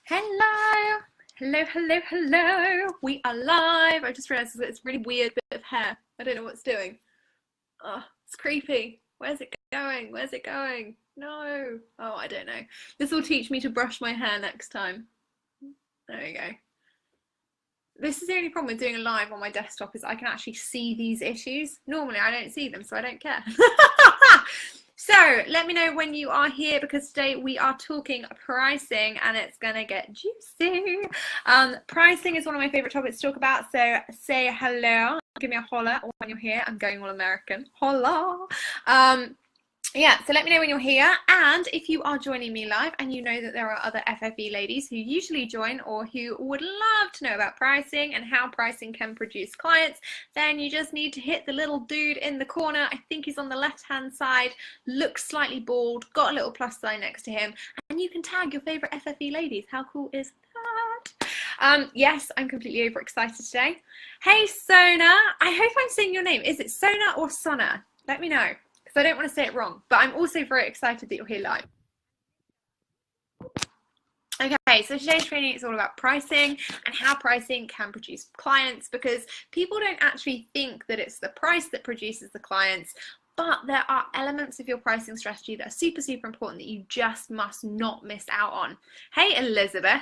Hello, hello. We are live. I just realised it's a really weird bit of hair. I don't know what it's doing. Oh, it's creepy. Where's it going? Where's it going? No. Oh, I don't know. This will teach me to brush my hair next time. There we go. This is the only problem with doing a live on my desktop is I can actually see these issues. Normally I don't see them, so I don't care. So let me know when you are here because today we are talking pricing and it's gonna get juicy. Pricing is one of my favorite topics to talk about, so say hello, give me a holler when you're here. I'm going all American, holla. Yeah, so let me know when you're here, and if you are joining me live and you know that there are other FFE ladies who usually join or who would love to know about pricing and how pricing can produce clients, then you just need to hit the little dude in the corner. I think he's on the left hand side, looks slightly bald, got a little plus sign next to him, and you can tag your favorite FFE ladies. How cool is that? Yes, I'm completely overexcited today. Hey Sona, I hope I'm saying your name. Is it Sona or Sona? Let me know, because I don't want to say it wrong, but I'm also very excited that you're here live. Okay, so today's training is all about pricing and how pricing can produce clients, because people don't actually think that it's the price that produces the clients, but there are elements of your pricing strategy that are super, super important that you just must not miss out on. Hey, Elizabeth.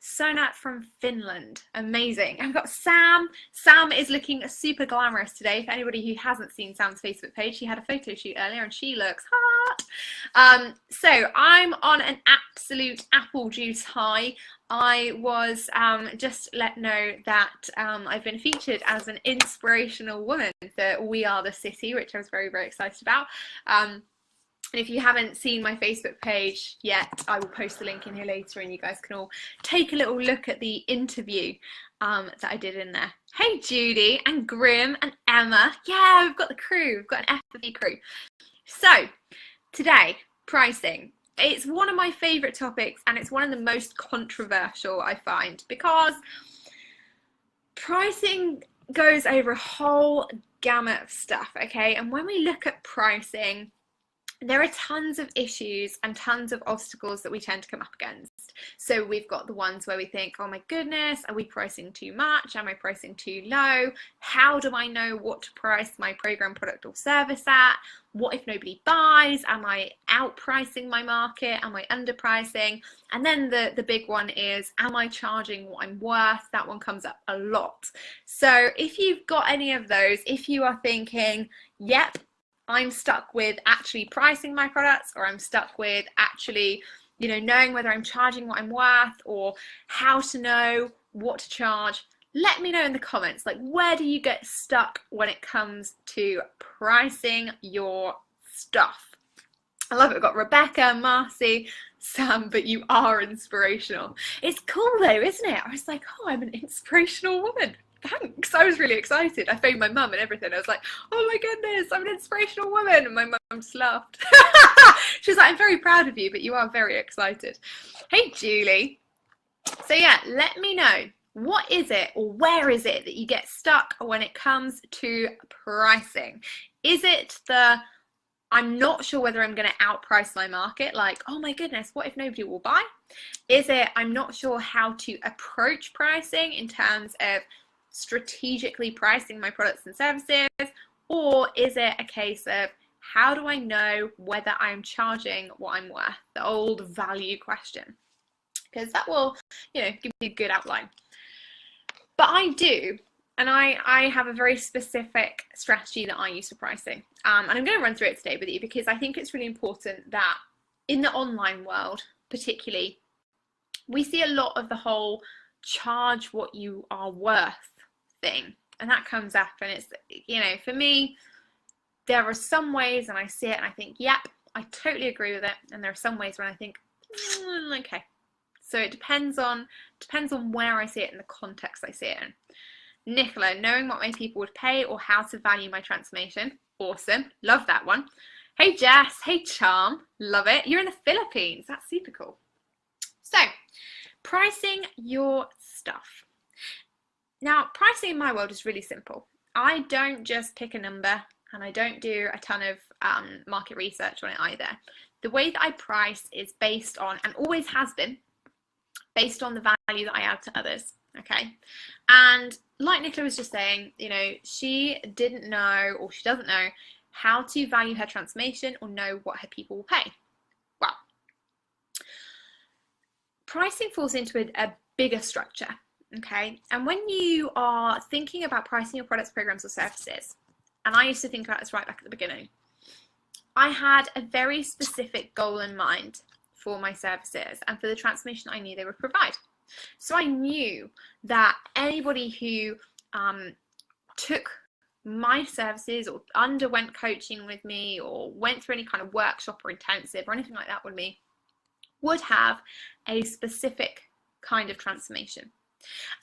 Sonat from Finland. Amazing. I've got Sam. Sam is looking super glamorous today. For anybody who hasn't seen Sam's Facebook page, she had a photo shoot earlier and she looks hot. So I'm on an absolute apple juice high. I was just let know that I've been featured as an inspirational woman for We Are the City, which I was very, very excited about. And if you haven't seen my Facebook page yet, I will post the link in here later and you guys can all take a little look at the interview that I did in there. Hey Judy and Grim and Emma. Yeah, we've got the crew. We've got an FFE crew. So today, pricing. It's one of my favourite topics and it's one of the most controversial I find, because pricing goes over a whole gamut of stuff, okay? And when we look at pricing, there are tons of issues and tons of obstacles that we tend to come up against. So we've got the ones where we think, oh my goodness, are we pricing too much? Am I pricing too low? How do I know what to price my program, product or service at? What if nobody buys? Am I outpricing my market? Am I underpricing? And then the big one is, am I charging what I'm worth? That one comes up a lot. So if you've got any of those, if you are thinking, yep, I'm stuck with actually pricing my products, or I'm stuck with actually, you know, knowing whether I'm charging what I'm worth or how to know what to charge, let me know in the comments, like, where do you get stuck when it comes to pricing your stuff? I love it. We've got Rebecca, Marcy, Sam, but you are inspirational. It's cool though, isn't it? I was like, oh, I'm an inspirational woman. Thanks. I was really excited. I phoned my mum and everything. I was like, oh my goodness, I'm an inspirational woman. And my mum just laughed. She was like, I'm very proud of you, but you are very excited. Hey, Julie. So yeah, let me know, what is it or where is it that you get stuck when it comes to pricing? Is it the, I'm not sure whether I'm going to outprice my market, like, oh my goodness, what if nobody will buy? Is it, I'm not sure how to approach pricing in terms of strategically pricing my products and services? Or is it a case of, how do I know whether I'm charging what I'm worth? The old value question, because that will, you know, give you a good outline. But I do, and I have a very specific strategy that I use for pricing, and I'm going to run through it today with you because I think it's really important that in the online world particularly, we see a lot of the whole charge what you are worth thing, and that comes up, and it's, you know, for me, there are some ways and I see it and I think, yep, I totally agree with it, and there are some ways when I think, okay. So it depends on where I see it and the context I see it in. Nicola, knowing what my people would pay or how to value my transformation. Awesome, love that one. Hey Jess, hey Charm, love it. You're in the Philippines, that's super cool. So, pricing your stuff. Now, pricing in my world is really simple. I don't just pick a number and I don't do a ton of market research on it either. The way that I price is based on, and always has been, based on the value that I add to others. Okay. And like Nicola was just saying, you know, she didn't know, or she doesn't know, how to value her transformation or know what her people will pay. Well, pricing falls into a bigger structure. Okay. And when you are thinking about pricing your products, programs, or services, and I used to think about this right back at the beginning, I had a very specific goal in mind for my services and for the transformation I knew they would provide. So I knew that anybody who took my services or underwent coaching with me or went through any kind of workshop or intensive or anything like that with me would have a specific kind of transformation.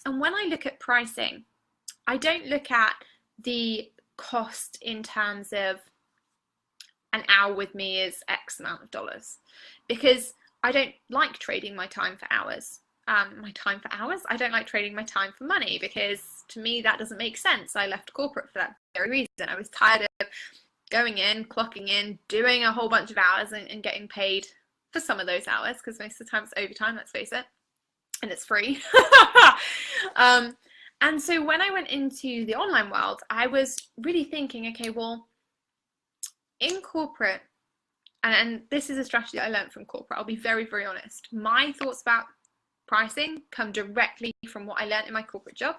And when I look at pricing, I don't look at the cost in terms of an hour with me is X amount of dollars, because I don't like trading my time for hours. I don't like trading my time for money, because to me that doesn't make sense. I left corporate for that very reason. I was tired of going in, clocking in, doing a whole bunch of hours and getting paid for some of those hours, because most of the time it's overtime, let's face it, and it's free. And so when I went into the online world, I was really thinking, okay, well, in corporate, and this is a strategy I learned from corporate, I'll be very, very honest. My thoughts about pricing come directly from what I learned in my corporate job,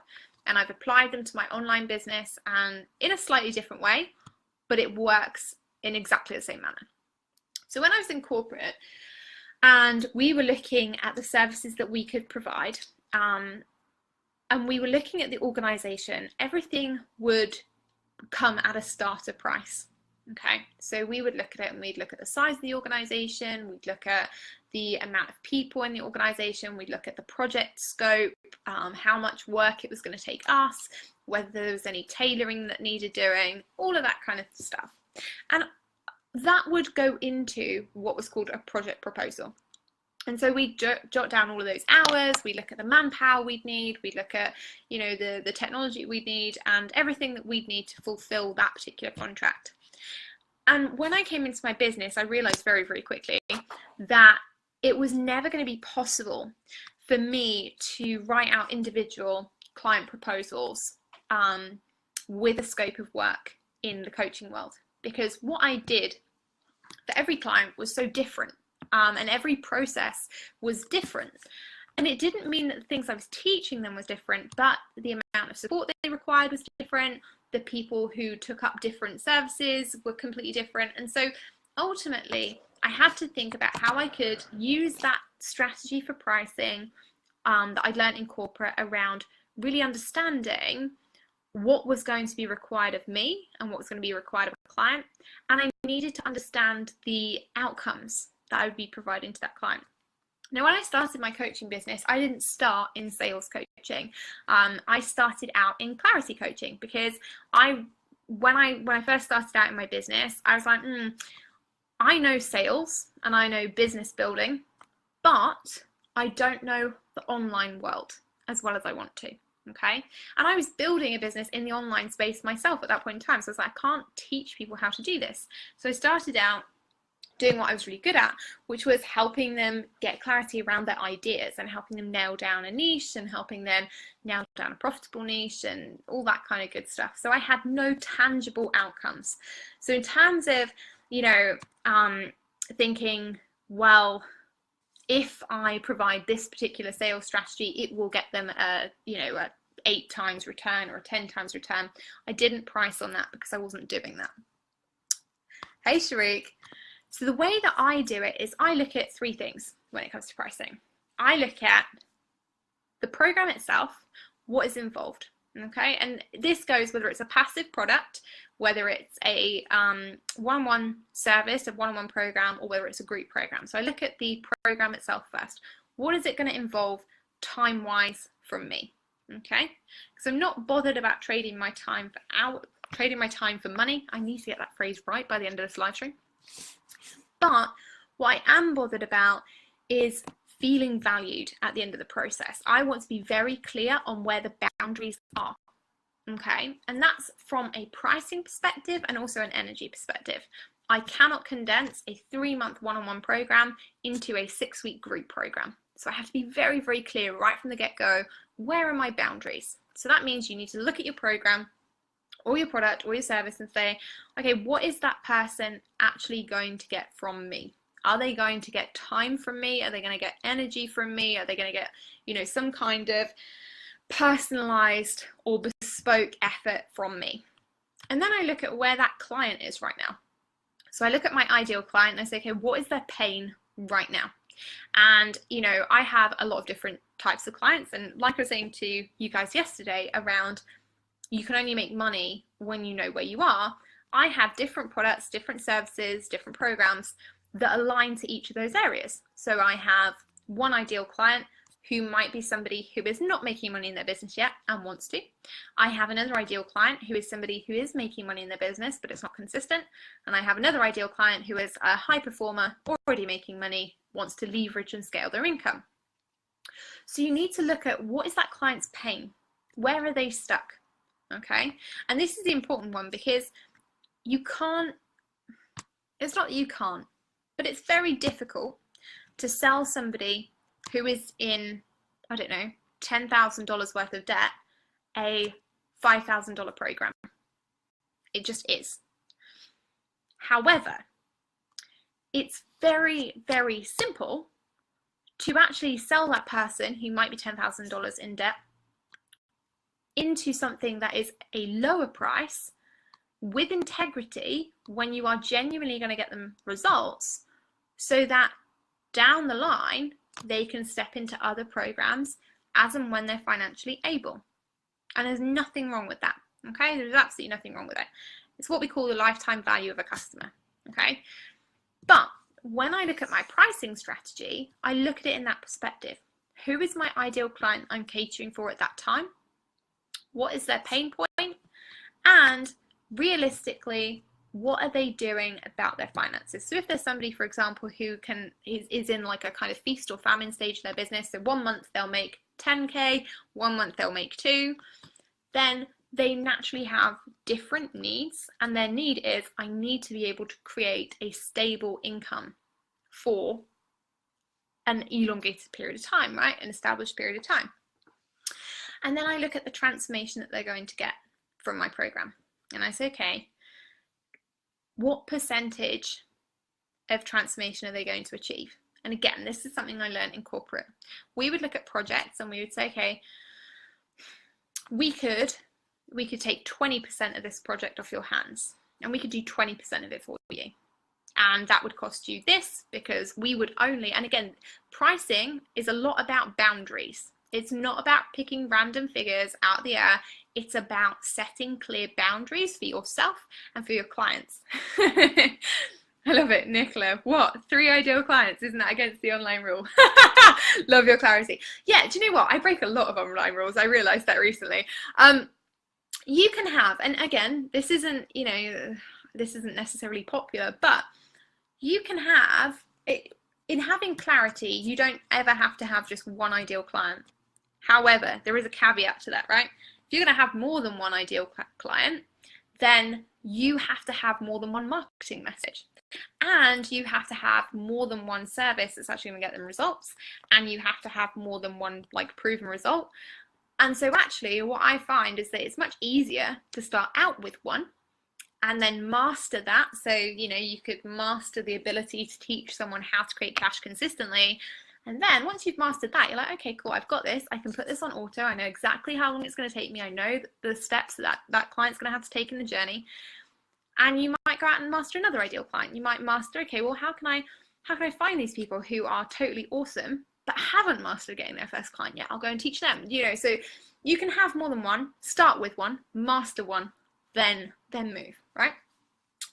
and I've applied them to my online business, and in a slightly different way, but it works in exactly the same manner. So when I was in corporate and we were looking at the services that we could provide, and we were looking at the organization, everything would come at a starter price. Okay, so we would look at it and we'd look at the size of the organization, we'd look at the amount of people in the organization, we'd look at the project scope, how much work it was going to take us, whether there was any tailoring that needed doing, all of that kind of stuff. And that would go into what was called a project proposal. And so we jot down all of those hours, we look at the manpower we'd need, we look at, you know, the technology we'd need and everything that we'd need to fulfill that particular contract. And when I came into my business, I realized very, very quickly that it was never going to be possible for me to write out individual client proposals with a scope of work in the coaching world, because what I did for every client was so different, and every process was different. And it didn't mean that the things I was teaching them was different, but the amount of support they required was different. The people who took up different services were completely different. And so ultimately, I had to think about how I could use that strategy for pricing that I'd learned in corporate around really understanding what was going to be required of me and what was going to be required of a client. And I needed to understand the outcomes that I would be providing to that client. Now, when I started my coaching business, I didn't start in sales coaching. I started out in clarity coaching, because when I first started out in my business, I was like, I know sales and I know business building, but I don't know the online world as well as I want to. Okay. And I was building a business in the online space myself at that point in time. So I was like, I can't teach people how to do this. So I started out doing what I was really good at, which was helping them get clarity around their ideas and helping them nail down a niche and helping them nail down a profitable niche and all that kind of good stuff. So I had no tangible outcomes. So in terms of, you know, thinking, well, if I provide this particular sales strategy, it will get them a 8 times return or a 10 times return. I didn't price on that because I wasn't doing that. Hey, Sharik. So the way that I do it is I look at 3 things when it comes to pricing. I look at the program itself, what is involved, okay? And this goes whether it's a passive product, whether it's a one-on-one service, a one-on-one program, or whether it's a group program. So I look at the program itself first. What is it going to involve time-wise from me, okay? Because I'm not bothered about trading my time for money. I need to get that phrase right by the end of this live stream. But what I am bothered about is feeling valued at the end of the process. I want to be very clear on where the boundaries are, okay? And that's from a pricing perspective and also an energy perspective. I cannot condense a 3-month one-on-one program into a 6-week group program. So I have to be very, very clear right from the get-go, where are my boundaries? So that means you need to look at your program or your product or your service and say, okay, what is that person actually going to get from me? Are they going to get time from me? Are they going to get energy from me? Are they going to get, you know, some kind of personalized or bespoke effort from me? And then I look at where that client is right now. So I look at my ideal client and I say, okay, what is their pain right now? And, you know, I have a lot of different types of clients. And like I was saying to you guys yesterday around, you can only make money when you know where you are. I have different products, different services, different programs that align to each of those areas. So I have one ideal client who might be somebody who is not making money in their business yet and wants to. I have another ideal client who is somebody who is making money in their business, but it's not consistent. And I have another ideal client who is a high performer, already making money, wants to leverage and scale their income. So you need to look at, what is that client's pain? Where are they stuck? Okay. And this is the important one, because you can't, it's not that you can't, but it's very difficult to sell somebody who is in, I don't know, $10,000 worth of debt, a $5,000 program. It just is. However, it's very, very simple to actually sell that person who might be $10,000 in debt into something that is a lower price with integrity when you are genuinely going to get them results, so that down the line they can step into other programs as and when they're financially able. And there's nothing wrong with that. Okay, there's absolutely nothing wrong with it. It's what we call the lifetime value of a customer. Okay, but when I look at my pricing strategy, I look at it in that perspective. Who is my ideal client I'm catering for at that time? What is their pain point? And realistically, what are they doing about their finances? So if there's somebody, for example, who is in like a kind of feast or famine stage in their business, so 1 month they'll make 10K, 1 month they'll make 2, then they naturally have different needs, and their need is, I need to be able to create a stable income for an elongated period of time, right? An established period of time. And then I look at the transformation that they're going to get from my program. And I say, okay, what percentage of transformation are they going to achieve? And again, this is something I learned in corporate. We would look at projects and we would say, okay, we could take 20% of this project off your hands, and we could do 20% of it for you. And that would cost you this, because we would only, and again, pricing is a lot about boundaries. It's not about picking random figures out of the air. It's about setting clear boundaries for yourself and for your clients. I love it, Nicola. What? 3 ideal clients? Isn't that against the online rule? Love your clarity. Yeah, do you know what? I break a lot of online rules. I realized that recently. You can have, and again, this isn't, you know, this isn't necessarily popular, but you can have, in having clarity, you don't ever have to have just one ideal client. However, there is a caveat to that, right? If you're going to have more than one ideal client, then you have to have more than one marketing message. And you have to have more than one service that's actually going to get them results. And you have to have more than one like proven result. And so actually what I find is that it's much easier to start out with one and then master that. So, you know, you could master the ability to teach someone how to create cash consistently. And then once you've mastered that, you're like, okay, cool, I've got this. I can put this on auto. I know exactly how long it's going to take me. I know the steps that client's going to have to take in the journey. And you might go out and master another ideal client. You might master, okay, well, how can I find these people who are totally awesome but haven't mastered getting their first client yet? I'll go and teach them. You know, so you can have more than one, start with one, master one, then move, right?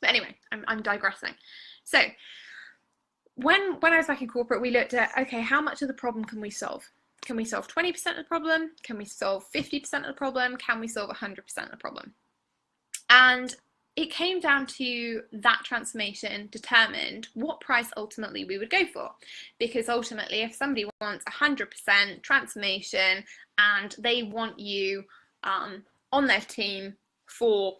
But anyway, I'm digressing. So when I was back in corporate, we looked at, okay, how much of the problem can we solve? Can we solve 20% of the problem? Can we solve 50% of the problem? Can we solve 100% of the problem? And it came down to that transformation determined what price ultimately we would go for. Because ultimately, if somebody wants 100% transformation and they want you on their team for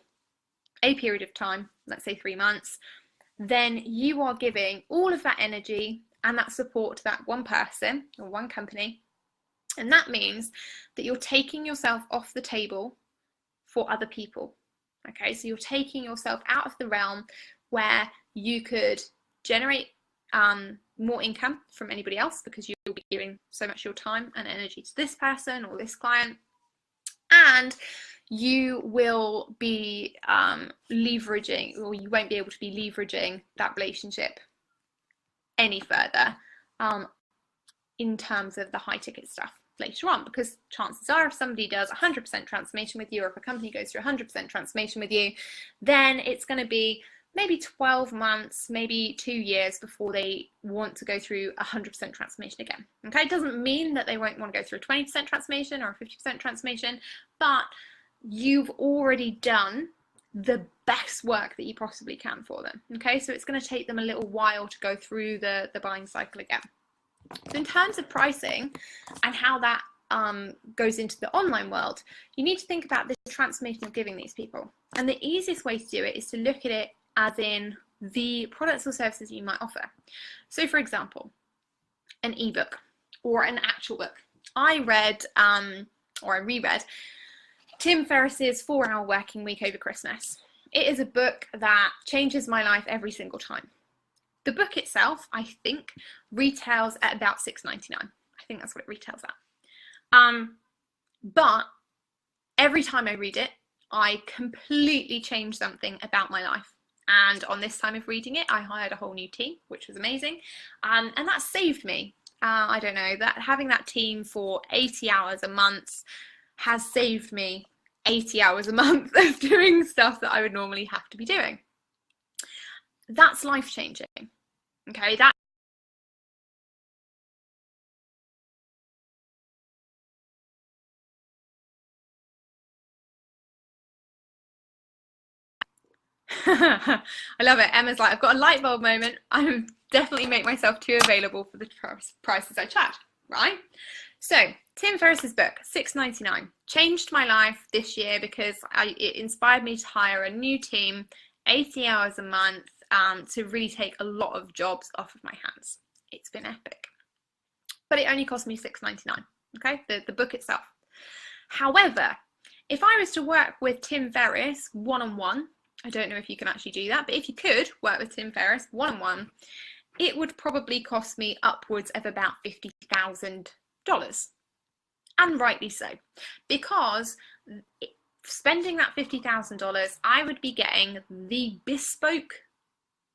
a period of time, let's say 3 months, then you are giving all of that energy and that support to that one person or one company. And that means that you're taking yourself off the table for other people. Okay, so you're taking yourself out of the realm where you could generate more income from anybody else, because you'll be giving so much of your time and energy to this person or this client, and you will be leveraging, or you won't be able to be leveraging that relationship any further in terms of the high ticket stuff later on, because chances are if somebody does 100% transformation with you, or if a company goes through 100% transformation with you, then it's going to be maybe 12 months, maybe 2 years before they want to go through 100% transformation again. Okay, it doesn't mean that they won't want to go through a 20% transformation or a 50% transformation, but you've already done the best work that you possibly can for them. Okay, so it's going to take them a little while to go through the buying cycle again. So in terms of pricing and how that goes into the online world, you need to think about this transformation you're giving these people. And the easiest way to do it is to look at it as in the products or services you might offer. So for example, an ebook or an actual book. I read or I reread Tim Ferriss's 4-Hour Working Week over Christmas. It is a book that changes my life every single time. The book itself, I think, retails at about $6.99. I think that's what it retails at. But every time I read it, I completely change something about my life. And on this time of reading it, I hired a whole new team, which was amazing. And that saved me. I don't know, that having that team for 80 hours a month has saved me 80 hours a month of doing stuff that I would normally have to be doing. That's life-changing. Okay, that I love it. Emma's like, I've got a light bulb moment. I definitely make myself too available for the prices I charge, right? So Tim Ferriss's book, $6.99, changed my life this year because it inspired me to hire a new team, 80 hours a month, to really take a lot of jobs off of my hands. It's been epic. But it only cost me $6.99, okay, the book itself. However, if I was to work with Tim Ferriss one-on-one, I don't know if you can actually do that, but if you could work with Tim Ferriss one-on-one, it would probably cost me upwards of about $50,000. And rightly so, because spending that $50,000, I would be getting the bespoke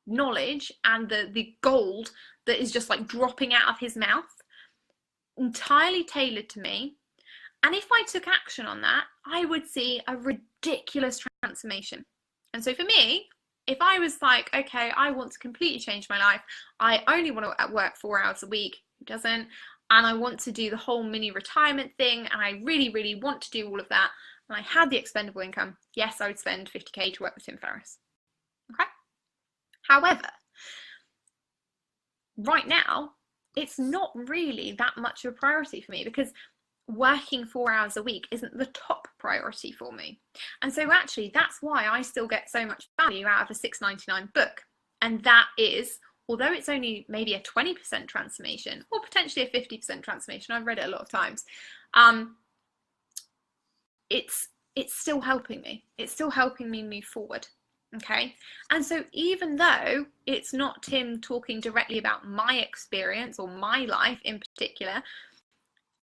knowledge and the gold that is just like dropping out of his mouth, entirely tailored to me. And if I took action on that, I would see a ridiculous transformation. And so for me, if I was like, okay, I want to completely change my life, I only want to work 4 hours a week, who doesn't? And I want to do the whole mini retirement thing, and I really, really want to do all of that, and I had the expendable income, yes, I would spend $50K to work with Tim Ferriss. Okay? However, right now, it's not really that much of a priority for me, because working 4 hours a week isn't the top priority for me. And so actually that's why I still get so much value out of a $6.99 book. And that is, although it's only maybe a 20% transformation or potentially a 50% transformation, I've read it a lot of times, it's still helping me. It's still helping me move forward. Okay, and so even though it's not Tim talking directly about my experience or my life in particular,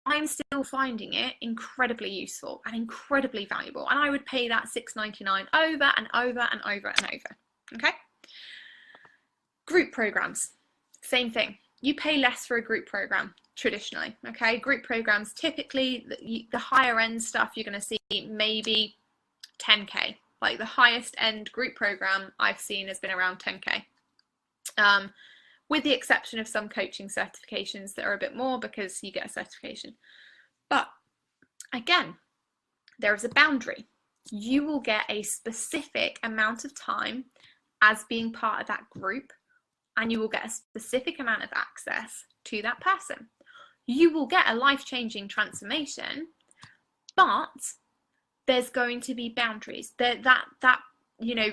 I'm still finding it incredibly useful and incredibly valuable, and I would pay that $6.99 over and over and over and over. Okay, group programs, same thing. You pay less for a group program traditionally. Okay, group programs, typically the higher end stuff you're going to see maybe 10K. Like the highest end group program I've seen has been around 10K. With the exception of some coaching certifications that are a bit more because you get a certification. But again, there is a boundary. You will get a specific amount of time as being part of that group, and you will get a specific amount of access to that person. You will get a life-changing transformation, but there's going to be boundaries. That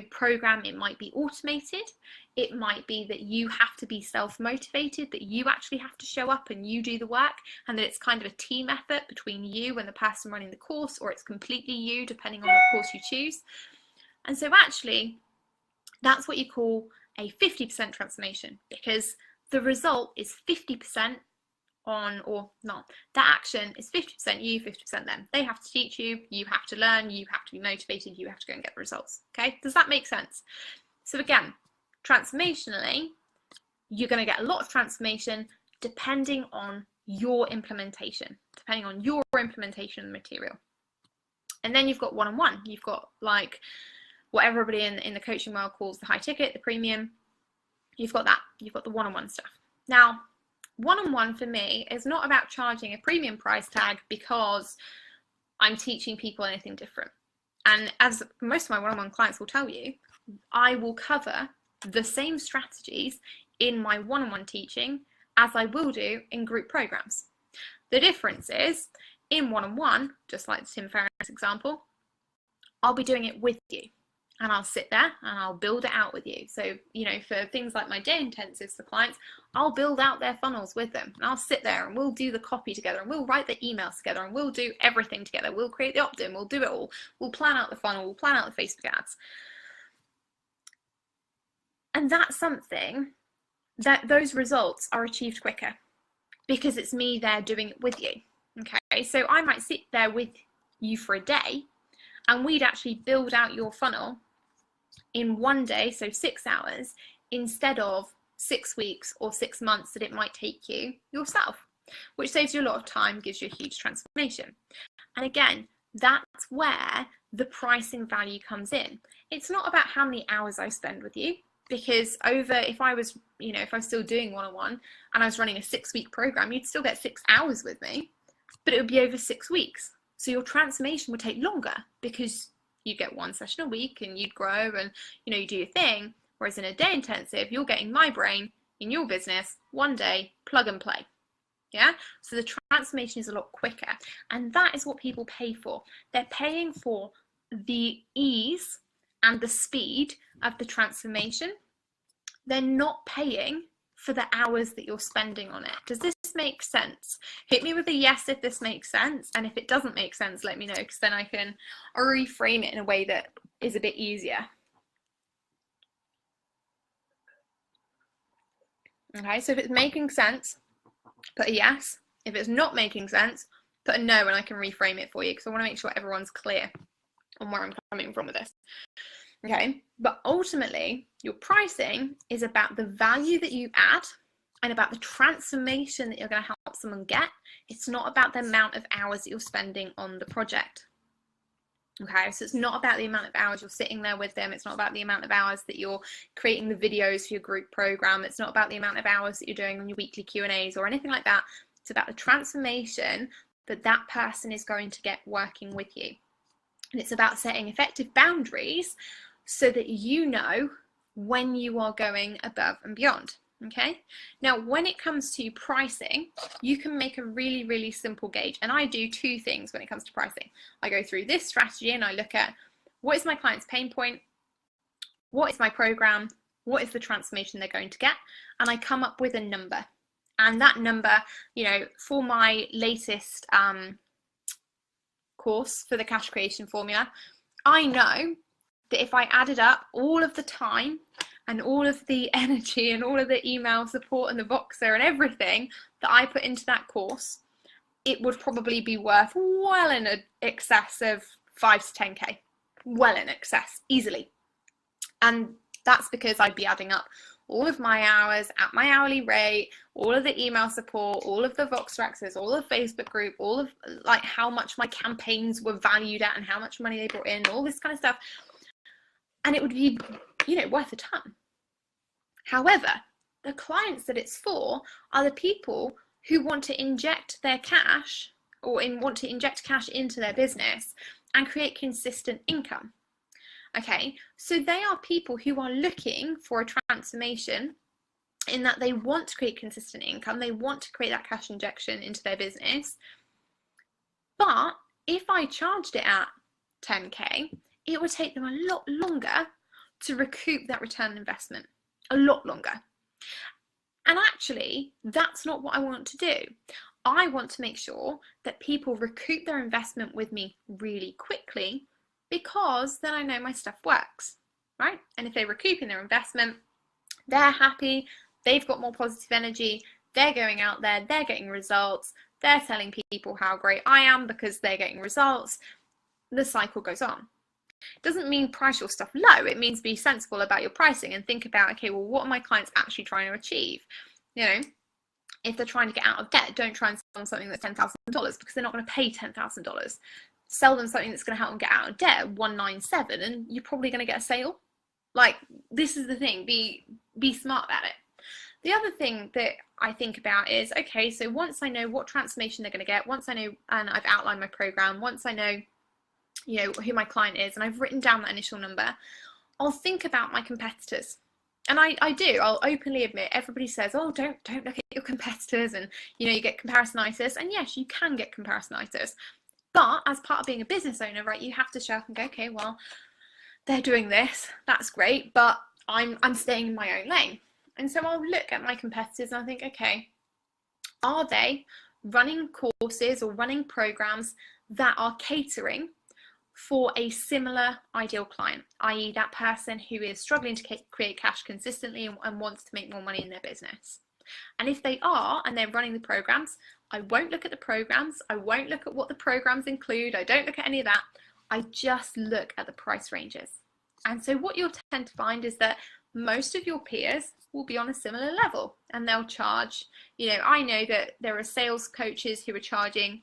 program, it might be automated. It might be that you have to be self-motivated, that you actually have to show up and you do the work, and that it's kind of a team effort between you and the person running the course, or it's completely you, depending on the course you choose. And so actually, that's what you call a 50% transformation, because the result is 50% on, or not, that action is 50% you, 50% them. They have to teach you, you have to learn, you have to be motivated, you have to go and get the results. Okay, does that make sense? So again, transformationally, you're going to get a lot of transformation depending on your implementation, depending on your implementation of the material. And then you've got one-on-one. You've got like what everybody in the coaching world calls the high ticket, the premium. You've got that. You've got the one-on-one stuff. Now, one-on-one for me is not about charging a premium price tag because I'm teaching people anything different. And as most of my one-on-one clients will tell you, I will cover the same strategies in my one-on-one teaching as I will do in group programs. The difference is, in one-on-one, just like the Tim Ferriss example, I'll be doing it with you, and I'll sit there and I'll build it out with you. So, for things like my day intensives for clients, I'll build out their funnels with them, and I'll sit there and we'll do the copy together, and we'll write the emails together, and we'll do everything together. We'll create the opt-in, we'll do it all. We'll plan out the funnel, we'll plan out the Facebook ads. And that's something that those results are achieved quicker because it's me there doing it with you. Okay, so I might sit there with you for a day and we'd actually build out your funnel in one day, so 6 hours, instead of 6 weeks or 6 months that it might take you yourself, which saves you a lot of time, gives you a huge transformation. And again, that's where the pricing value comes in. It's not about how many hours I spend with you, because if I was still doing one-on-one and I was running a 6-week program, you'd still get 6 hours with me, but it would be over 6 weeks. So your transformation would take longer because you get 1 session a week and you'd grow and you do your thing. Whereas in a day intensive, you're getting my brain in your business one day, plug and play. Yeah, so the transformation is a lot quicker, and that is what people pay for. They're paying for the ease and the speed of the transformation. They're not paying for the hours that you're spending on it. Does this make sense? Hit me with a yes if this makes sense, and if it doesn't make sense, let me know, because then I can reframe it in a way that is a bit easier. Okay, so if it's making sense, put a yes. If it's not making sense, put a no, and I can reframe it for you, because I want to make sure everyone's clear on where I'm coming from with this. Okay, but ultimately, your pricing is about the value that you add and about the transformation that you're going to help someone get. It's not about the amount of hours that you're spending on the project. Okay, so it's not about the amount of hours you're sitting there with them. It's not about the amount of hours that you're creating the videos for your group program. It's not about the amount of hours that you're doing on your weekly Q&As or anything like that. It's about the transformation that that person is going to get working with you. And it's about setting effective boundaries so that you know when you are going above and beyond. Okay, now when it comes to pricing, you can make a really, really simple gauge. And I do 2 things when it comes to pricing. I go through this strategy and I look at what is my client's pain point, what is my program, what is the transformation they're going to get, and I come up with a number. And that number, for my latest course for the cash creation formula, I know that if I added up all of the time and all of the energy and all of the email support and the Voxer and everything that I put into that course, it would probably be worth well in excess of 5 to 10k, well in excess, easily. And that's because I'd be adding up all of my hours at my hourly rate, all of the email support, all of the Voxer access, all of the Facebook group, all of like how much my campaigns were valued at and how much money they brought in, all this kind of stuff. And it would be, worth a ton. However, the clients that it's for are the people who want to inject their cash or want to inject cash into their business and create consistent income. Okay, so they are people who are looking for a transformation in that they want to create consistent income. They want to create that cash injection into their business. But if I charged it at 10k, it would take them a lot longer to recoup that return on investment a lot longer. And actually, that's not what I want to do. I want to make sure that people recoup their investment with me really quickly, because then I know my stuff works, right? And if they're recouping their investment, they're happy, they've got more positive energy, they're going out there, they're getting results, they're telling people how great I am because they're getting results. The cycle goes on. Doesn't mean price your stuff low. It means be sensible about your pricing and think about, okay, well, what are my clients actually trying to achieve? You know, if they're trying to get out of debt, don't try and sell them something that's $10,000 because they're not going to pay $10,000. Sell them something that's going to help them get out of debt, 197, and you're probably going to get a sale. Like, this is the thing, be smart about it. The other thing that I think about is, okay, so once I know what transformation they're going to get, once I know and I've outlined my program, once I know, you know, who my client is and I've written down that initial number, I'll think about my competitors. And I do, I'll openly admit, everybody says, oh, don't look at your competitors and, you know, you get comparisonitis. And yes, you can get comparisonitis. But as part of being a business owner, right, you have to show up and go, okay, well, they're doing this, that's great, but I'm staying in my own lane. And so I'll look at my competitors and I think, okay, are they running courses or running programs that are catering for a similar ideal client, i.e. that person who is struggling to create cash consistently and wants to make more money in their business? And if they are, and they're running the programs, I won't look at the programs, I won't look at what the programs include, I don't look at any of that, I just look at the price ranges. And so what you'll tend to find is that most of your peers will be on a similar level and they'll charge, you know, I know that there are sales coaches who are charging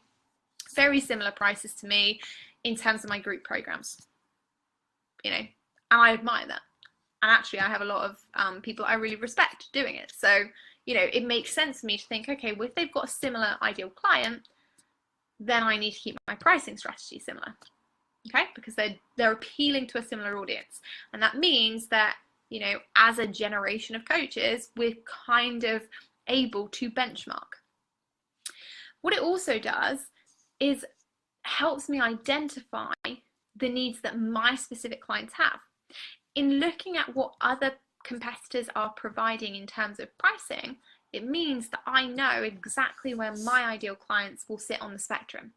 very similar prices to me in terms of my group programs, you know, and I admire that. And actually I have a lot of people I really respect doing it. So, you know, it makes sense to me to think, okay, well, if they've got a similar ideal client, then I need to keep my pricing strategy similar, okay? Because they're appealing to a similar audience. And that means that, you know, as a generation of coaches, we're kind of able to benchmark. What it also does is helps me identify the needs that my specific clients have. In looking at what other competitors are providing in terms of pricing, it means that I know exactly where my ideal clients will sit on the spectrum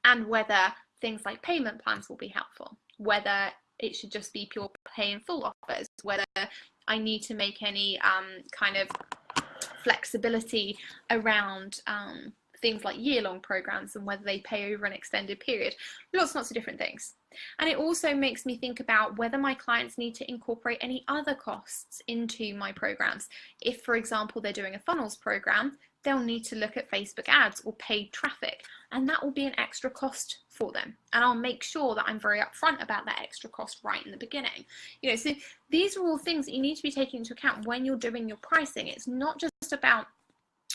and whether things like payment plans will be helpful, whether it should just be pure pay in full offers, whether I need to make any kind of flexibility around things like year-long programs and whether they pay over an extended period, lots of different things. And it also makes me think about whether my clients need to incorporate any other costs into my programs. If, for example, they're doing a funnels program, they'll need to look at Facebook ads or paid traffic, and that will be an extra cost for them. And I'll make sure that I'm very upfront about that extra cost right in the beginning. You know, so these are all things that you need to be taking into account when you're doing your pricing. It's not just about,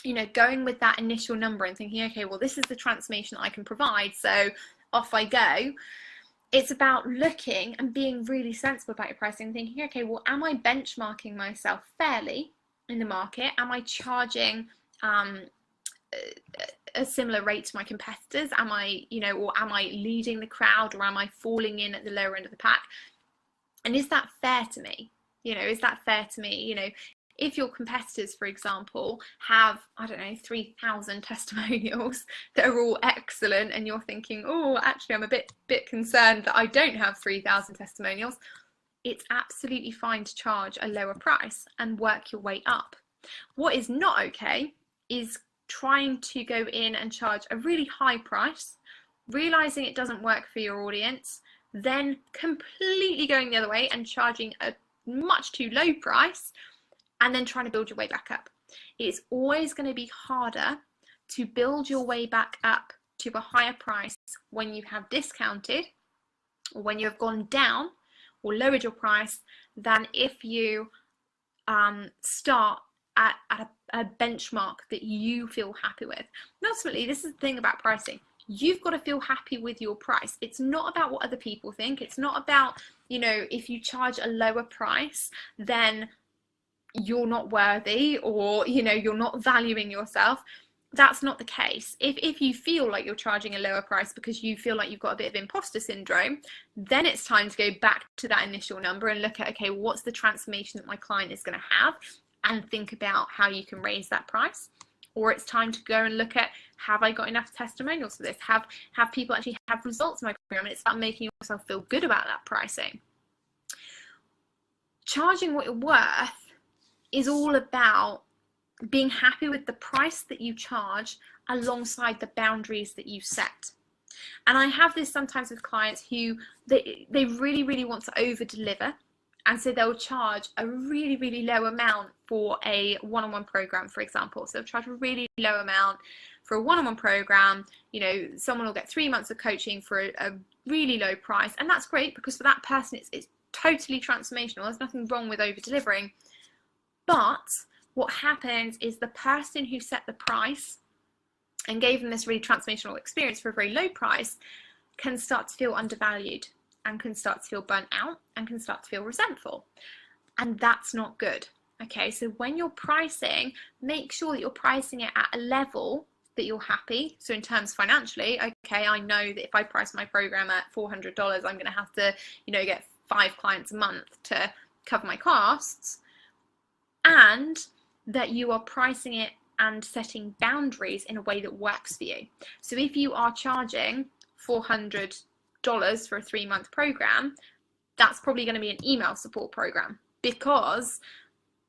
you know, going with that initial number and thinking, okay, well, this is the transformation I can provide, so off I go. It's about looking and being really sensible about your pricing and thinking, okay, well, am I benchmarking myself fairly in the market? Am I charging a similar rate to my competitors? Am I, you know, or am I leading the crowd, or am I falling in at the lower end of the pack? And is that fair to me? You know, is that fair to me? You know, if your competitors, for example, have, I don't know, 3,000 testimonials that are all excellent, and you're thinking, oh, actually, I'm a bit concerned that I don't have 3,000 testimonials, it's absolutely fine to charge a lower price and work your way up. What is not okay is trying to go in and charge a really high price, realizing it doesn't work for your audience, then completely going the other way and charging a much too low price, and then trying to build your way back up. It's always going to be harder to build your way back up to a higher price when you have discounted, or when you have gone down or lowered your price, than if you start at a benchmark that you feel happy with. And ultimately, this is the thing about pricing. You've got to feel happy with your price. It's not about what other people think. It's not about, you know, if you charge a lower price, then you're not worthy, or, you know, you're not valuing yourself. that's not the case. If you feel like you're charging a lower price because you feel like you've got a bit of imposter syndrome, then it's time to go back to that initial number and look at, okay, what's the transformation that my client is going to have, and think about how you can raise that price. Or it's time to go and look at, have I got enough testimonials for this? Have people actually have results in my program? And it's about making yourself feel good about that pricing. Charging what you're worth is all about being happy with the price that you charge alongside the boundaries that you set. And I have this sometimes with clients who they really, really want to over deliver. And so they'll charge a really, really low amount for a one-on-one program, for example. So they'll charge a really low amount for a one-on-one program. You know, someone will get 3 months of coaching for a really low price. And that's great, because for that person, it's totally transformational. There's nothing wrong with over delivering. But what happens is the person who set the price and gave them this really transformational experience for a very low price can start to feel undervalued, and can start to feel burnt out, and can start to feel resentful. And that's not good. Okay, so when you're pricing, make sure that you're pricing it at a level that you're happy. So in terms financially, okay, I know that if I price my program at $400, I'm going to have to, you know, get 5 clients a month to cover my costs. And that you are pricing it and setting boundaries in a way that works for you. So if you are charging $400 for a 3-month program, that's probably going to be an email support program, because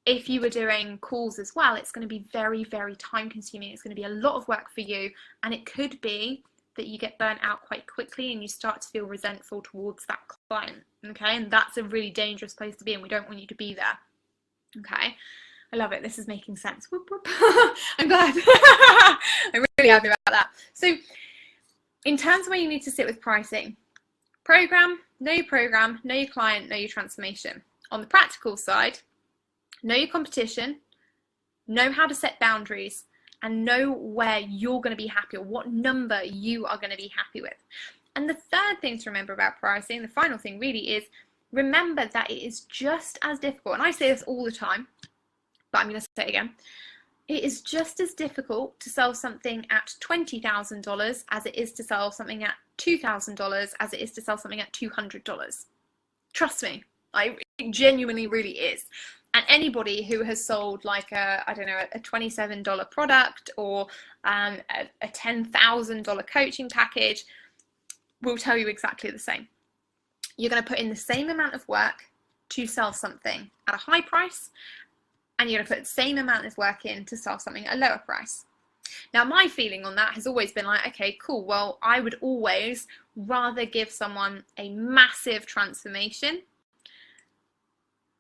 if you were doing calls as well, it's going to be very, very time consuming. It's going to be a lot of work for you, and it could be that you get burnt out quite quickly and you start to feel resentful towards that client. Okay, and that's a really dangerous place to be, and we don't want you to be there. Okay, I love it. This is making sense. Whoop, whoop. I'm glad. I'm really happy about that. So in terms of where you need to sit with pricing, know your client, know your transformation. On the practical side, know your competition, know how to set boundaries, and know where you're going to be happy, or what number you are going to be happy with. And the third thing to remember about pricing, the final thing really, is remember that it is just as difficult, and I say this all the time, but I'm going to say it again. It is just as difficult to sell something at $20,000 as it is to sell something at $2,000 as it is to sell something at $200. Trust me, it genuinely really is. And anybody who has sold like a $27 product or a $10,000 coaching package will tell you exactly the same. You're going to put in the same amount of work to sell something at a high price, and you're going to put the same amount of work in to sell something at a lower price. Now, my feeling on that has always been like, okay, cool, well, I would always rather give someone a massive transformation.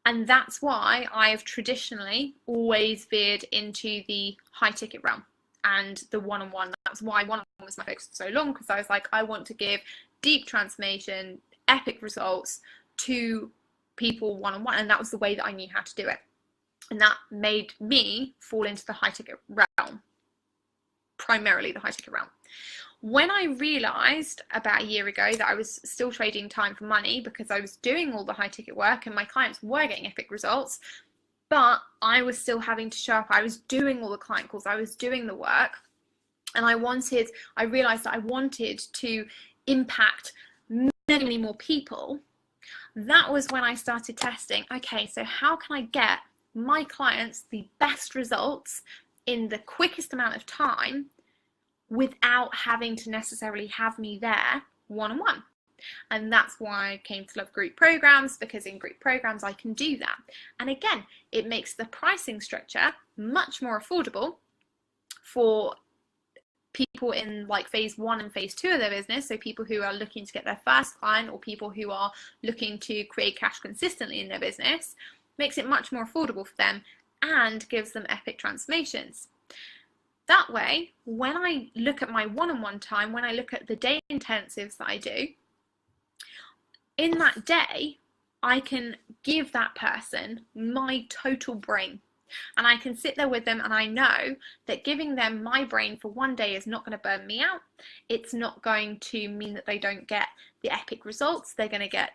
And that's why I've traditionally always veered into the high ticket realm and the one-on-one. That's why one-on-one was my focus for so long, because I was like, I want to give deep transformation, epic results to people one-on-one. And that was the way that I knew how to do it. And that made me fall into the high ticket realm, primarily the high ticket realm. When I realized about a year ago that I was still trading time for money, because I was doing all the high ticket work and my clients were getting epic results, but I was still having to show up. I was doing all the client calls, I was doing the work, and I realized that I wanted to impact many, many more people. That was when I started testing, okay, so how can I get my clients the best results in the quickest amount of time without having to necessarily have me there one-on-one? And that's why I came to love group programs, because in group programs I can do that. And again, it makes the pricing structure much more affordable for people in like phase 1 and phase 2 of their business. So people who are looking to get their first client, or people who are looking to create cash consistently in their business, makes it much more affordable for them and gives them epic transformations. That way, when I look at my one-on-one time, when I look at the day intensives that I do, in that day, I can give that person my total brain. And I can sit there with them, and I know that giving them my brain for one day is not going to burn me out. It's not going to mean that they don't get the epic results. They're going to get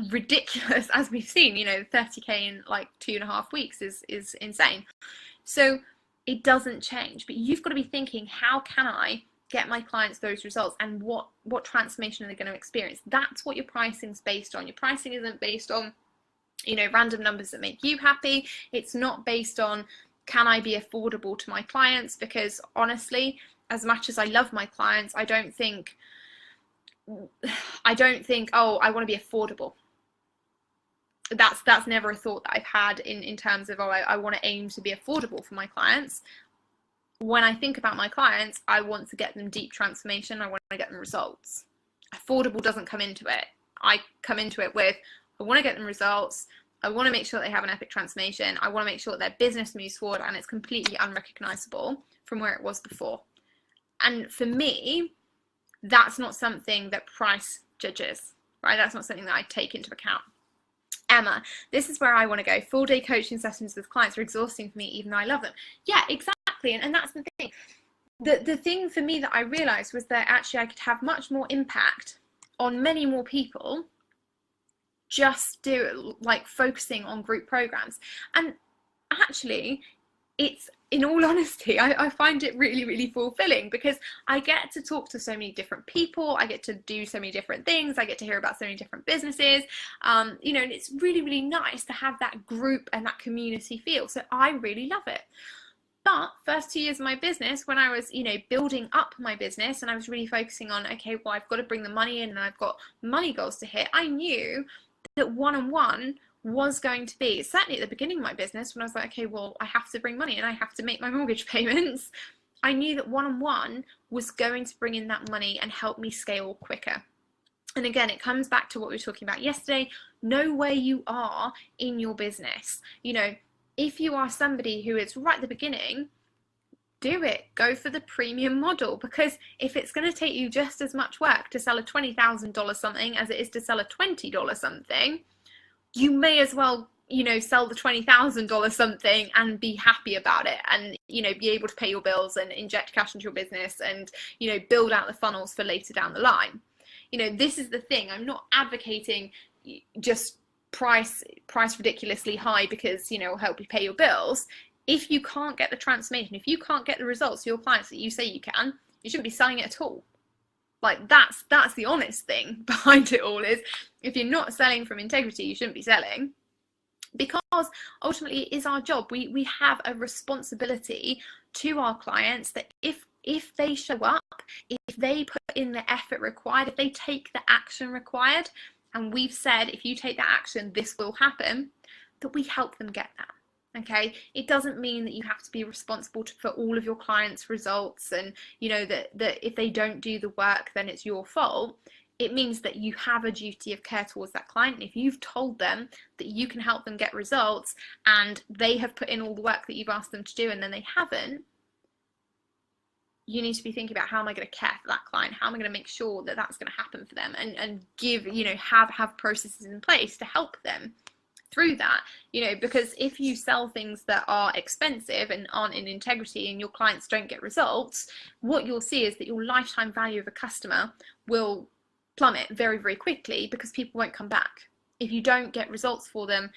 ridiculous, as we've seen, 30K in like 2.5 weeks is insane. So It doesn't change, but you've got to be thinking, how can I get my clients those results, and what transformation are they going to experience? That's what your pricing is based on. Your pricing isn't based on, you know, random numbers that make you happy. It's not based on, can I be affordable to my clients? Because honestly, as much as I love my clients, I don't think, oh, I want to be affordable. That's never a thought that I've had in terms of, oh, I want to aim to be affordable for my clients. When I think about my clients, I want to get them deep transformation. I want to get them results. Affordable doesn't come into it. I come into it with, I want to get them results. I want to make sure they have an epic transformation. I want to make sure that their business moves forward and it's completely unrecognizable from where it was before. And for me, that's not something that price judges, right? That's not something that I take into account. Emma, this is where I want to go. Full day coaching sessions with clients are exhausting for me, even though I love them. Yeah, exactly. And that's the thing. The thing for me that I realized was that actually I could have much more impact on many more people just focusing on group programs. And actually, it's, in all honesty, I find it really, really fulfilling, because I get to talk to so many different people. I get to do so many different things. I get to hear about so many different businesses. You know, and it's really, really nice to have that group and that community feel. So I really love it. But first 2 years of my business, when I was, you know, building up my business and I was really focusing on, okay, well, I've got to bring the money in and I've got money goals to hit, I knew that one-on-one was going to be, certainly at the beginning of my business, when I was like, okay, well, I have to bring money and I have to make my mortgage payments, I knew that one-on-one was going to bring in that money and help me scale quicker. And again, it comes back to what we were talking about yesterday. Know where you are in your business. You know, if you are somebody who is right at the beginning, do it. Go for the premium model, because if it's going to take you just as much work to sell a $20,000 something as it is to sell a $20 something, you may as well, you know, sell the $20,000 something and be happy about it, and, you know, be able to pay your bills and inject cash into your business and, you know, build out the funnels for later down the line. You know, this is the thing. I'm not advocating just price ridiculously high because, you know, it'll help you pay your bills. If you can't get the transformation, if you can't get the results for your clients that you say you can, you shouldn't be selling it at all. Like, that's the honest thing behind it all, is if you're not selling from integrity, you shouldn't be selling, because ultimately it is our job. We have a responsibility to our clients that if they show up, if they put in the effort required, if they take the action required, and we've said, if you take that action, this will happen, that we help them get that. Okay, it doesn't mean that you have to be responsible for all of your clients' results, and, you know, that if they don't do the work, then it's your fault. It means that you have a duty of care towards that client. And if you've told them that you can help them get results and they have put in all the work that you've asked them to do and then they haven't, you need to be thinking about, how am I going to care for that client? How am I going to make sure that that's going to happen for them, and give, you know, have processes in place to help them through that. You know, because if you sell things that are expensive and aren't in integrity and your clients don't get results, what you'll see is that your lifetime value of a customer will plummet very, very quickly, because people won't come back. If you don't get results for them,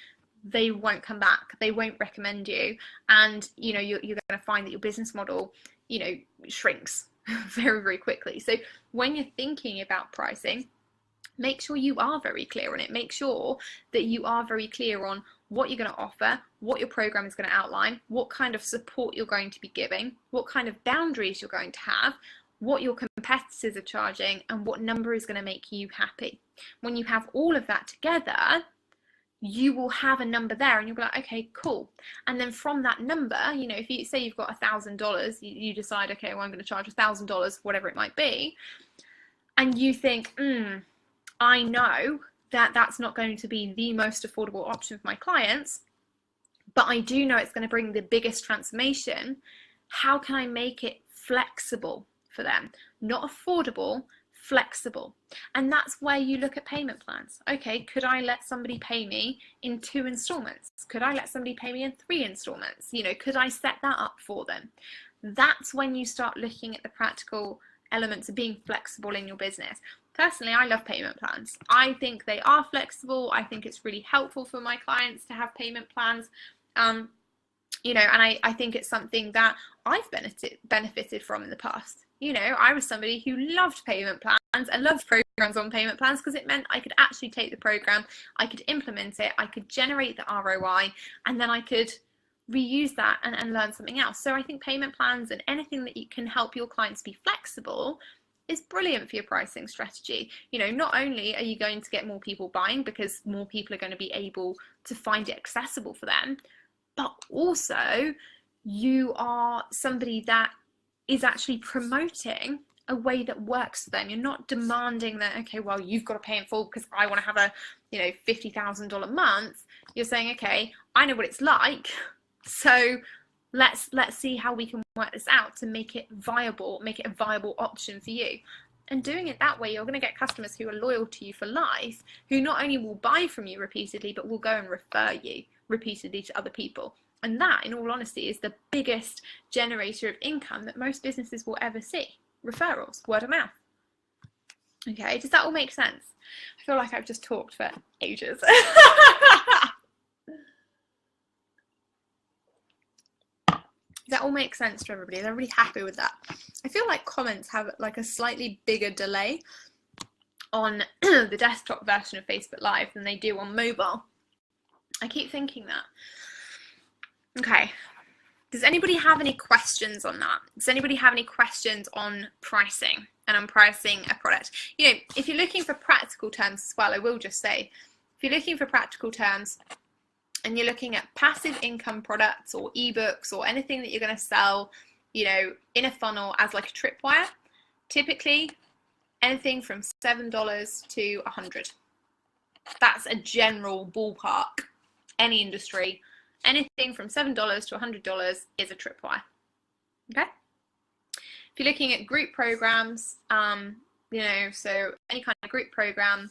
they won't come back, they won't recommend you, and, you know, you're going to find that your business model, you know, shrinks very, very quickly. So when you're thinking about pricing, make sure you are very clear on it. Make sure that you are very clear on what you're going to offer, what your program is going to outline, what kind of support you're going to be giving, what kind of boundaries you're going to have, what your competitors are charging, and what number is going to make you happy. When you have all of that together, you will have a number there, and you'll be like, okay, cool. And then from that number, you know, if you say you've got $1,000, you decide, okay, well, I'm going to charge $1,000, whatever it might be, and you think, I know that that's not going to be the most affordable option for my clients, but I do know it's going to bring the biggest transformation. How can I make it flexible for them? Not affordable, flexible. And that's where you look at payment plans. Okay, could I let somebody pay me in 2 installments? Could I let somebody pay me in 3 installments? You know, could I set that up for them? That's when you start looking at the practical elements of being flexible in your business. Personally, I love payment plans. I think they are flexible. I think it's really helpful for my clients to have payment plans. And I think it's something that I've benefited from in the past. I was somebody who loved payment plans and loved programs on payment plans because it meant I could actually take the program, I could implement it, I could generate the ROI, and then I could reuse that and learn something else. So I think payment plans and anything that you can help your clients be flexible is brilliant for your pricing strategy. Not only are you going to get more people buying because more people are going to be able to find it accessible for them, but also you are somebody that is actually promoting a way that works for them. You're not demanding that, okay, well, you've got to pay in full because I want to have a, $50,000 month. You're saying, okay, I know what it's like, so let's see how we can work this out to make it viable, make it a viable option for you. And doing it that way, you're going to get customers who are loyal to you for life, who not only will buy from you repeatedly, but will go and refer you repeatedly to other people. And that, in all honesty, is the biggest generator of income that most businesses will ever see. Referrals, word of mouth. Okay, does that all make sense? I feel like I've just talked for ages. That all makes sense to everybody. They're really happy with that. I feel like comments have like a slightly bigger delay on the desktop version of Facebook Live than they do on mobile. I keep thinking that. Okay. Does anybody have any questions on that? Does anybody have any questions on pricing and on pricing a product? If you're looking for practical terms as well, I will just say, if you're looking for practical terms, and you're looking at passive income products or ebooks or anything that you're going to sell, in a funnel as like a tripwire, typically anything from $7 to $100. That's a general ballpark. Any industry, anything from $7 to $100 is a tripwire. Okay. If you're looking at group programs, so any kind of group program,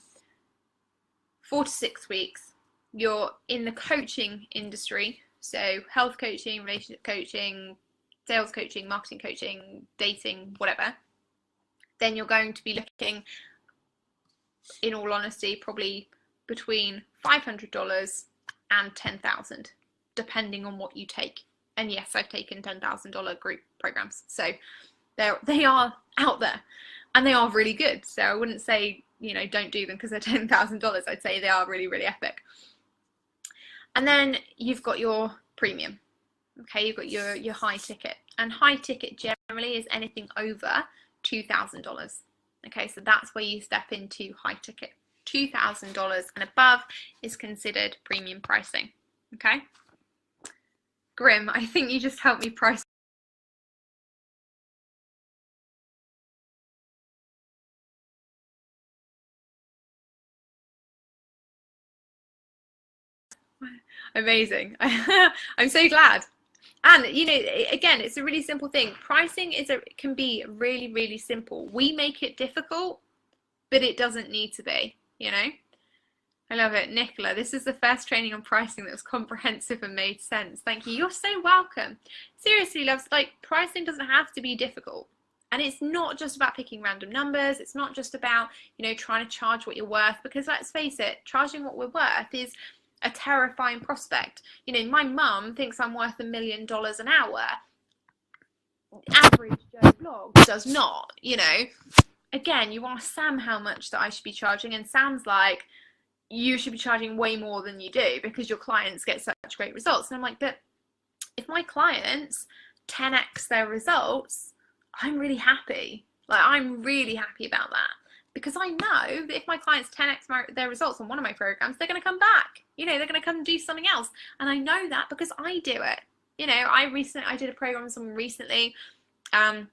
4 to 6 weeks. You're in the coaching industry, so health coaching, relationship coaching, sales coaching, marketing coaching, dating, whatever, then you're going to be looking, in all honesty, probably between $500 and $10,000, depending on what you take. And yes, I've taken $10,000 group programs, so they are out there, and they are really good. So I wouldn't say, don't do them because they're $10,000. I'd say they are really, really epic. And then you've got your premium. Okay, you've got your high ticket. And high ticket generally is anything over $2,000. Okay, so that's where you step into high ticket. $2,000 and above is considered premium pricing. Okay? Grim, I think you just helped me price. Amazing. I'm so glad. And again, it's a really simple thing. Pricing can be really, really simple. We make it difficult, but it doesn't need to be. I love it. Nicola, this is the first training on pricing that was comprehensive and made sense. Thank you. You're so welcome. Seriously, loves, pricing doesn't have to be difficult. And it's not just about picking random numbers. It's not just about, trying to charge what you're worth, because let's face it, charging what we're worth is a terrifying prospect. My mum thinks I'm worth $1 million an hour. Average Joe Blog does not, Again, you ask Sam how much that I should be charging, and Sam's like, you should be charging way more than you do because your clients get such great results. And I'm like, but if my clients 10x their results, I'm really happy. I'm really happy about that. Because I know that if my clients 10x their results on one of my programs, they're going to come back. They're going to come and do something else. And I know that because I do it. I did a program with someone recently. I